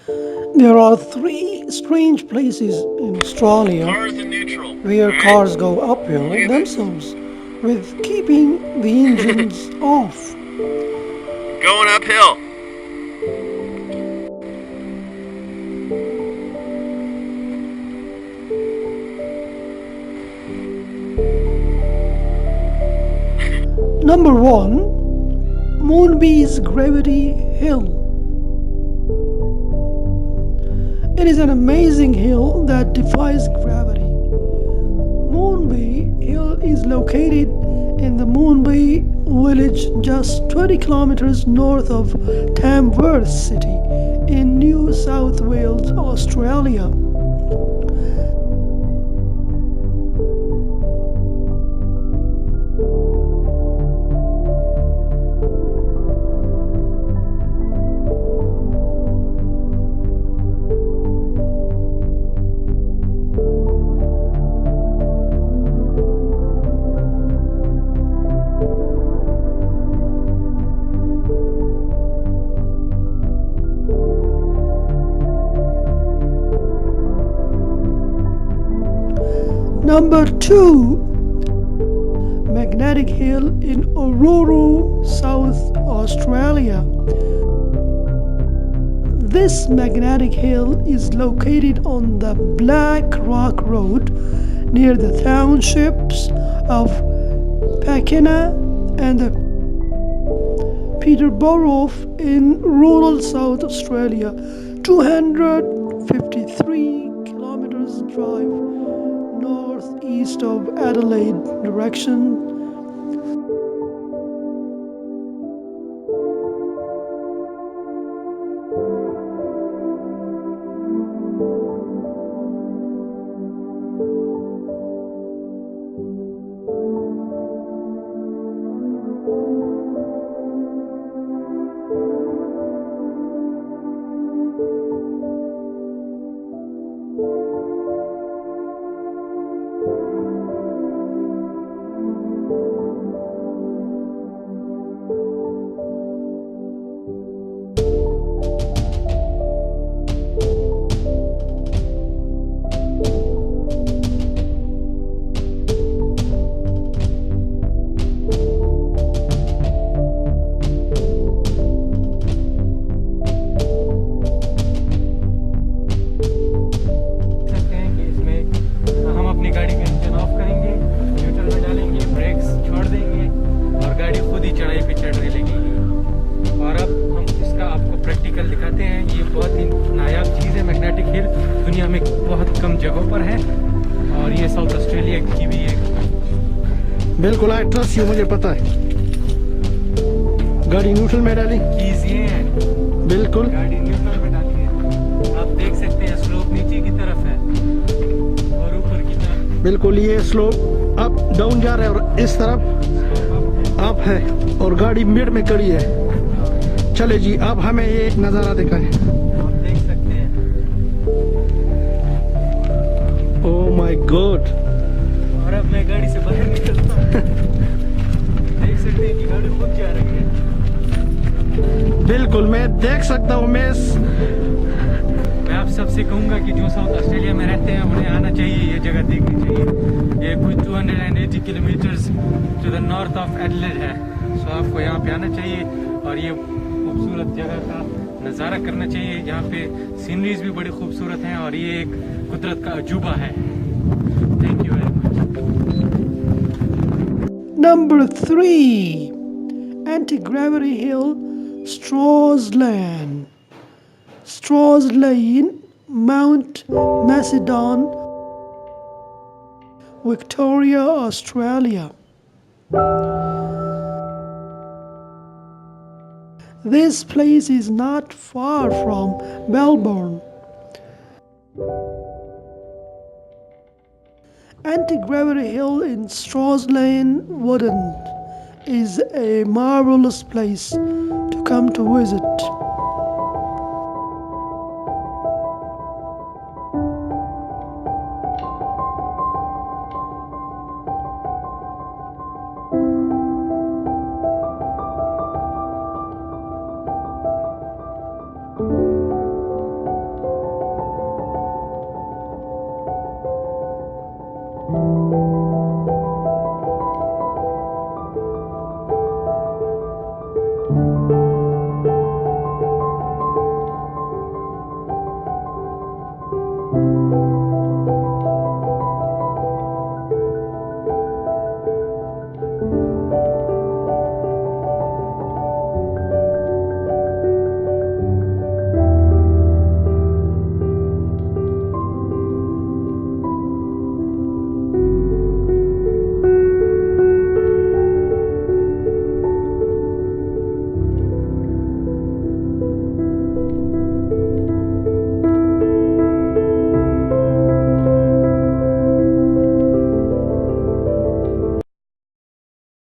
There are three strange places in Australia Cars in neutral. where cars go uphill themselves with keeping the engines off. Going uphill. Number 1. Moonbi's Gravity Hill. It is an amazing hill that defies gravity. Moonbi Hill is located in the Moonbi village just 20 kilometers north of Tamworth city in New South Wales, Australia. Number 2. Magnetic Hill in Orroroo, South Australia. This magnetic hill is located on the Black Rock Road near the townships of Pekina and Peterborough in rural South Australia. 253 kilometers drive northeast of Adelaide Direction. दुनिया में बहुत कम जगहों पर है और ये south Australia की भी एक बिल्कुल आई ट्रस्ट यू, मुझे पता है। गाड़ी न्यूट्रल में डाली, कीज ये है, बिल्कुल गाड़ी न्यूट्रल में डाली है। आप देख सकते हैं स्लोप नीचे की तरफ है और ऊपर की तरफ बिल्कुल ये स्लोप अप डाउन जा रहा है और इस तरफ अप है और गाड़ी मिड में खड़ी है। चले जी, अब हमें ये नज़ारा दिखाएं। आप देख सकते हैं। Oh my God. और अब मैं गाड़ी से बाहर निकलता हूँ। देख सकते हैं कि गाड़ी खुद जा रही है। बिल्कुल मैं देख सकता हूँ। मैं आप सबसे कहूँगा कि जो साउथ ऑस्ट्रेलिया में रहते हैं उन्हें आना चाहिए, ये जगह देखनी चाहिए। ये कुछ 280 kilometres to the north of Adelaide है। सो आपको यहाँ पे आना चाहिए और ये खूबसूरत जगह का नज़ारा करना चाहिए। यहाँ पे सीनरीज भी बड़ी खूबसूरत हैं और ये एक कुदरत का अजूबा है। Thank you very much. Number 3. Anti-Gravity Hill, Straws Lane. Straws Lane, Mount Mcedon, Victoria, Australia. This place is not far from Melbourne. Anti-Gravity Hill in Straws Lane, Woodend is a marvelous place to come to visit.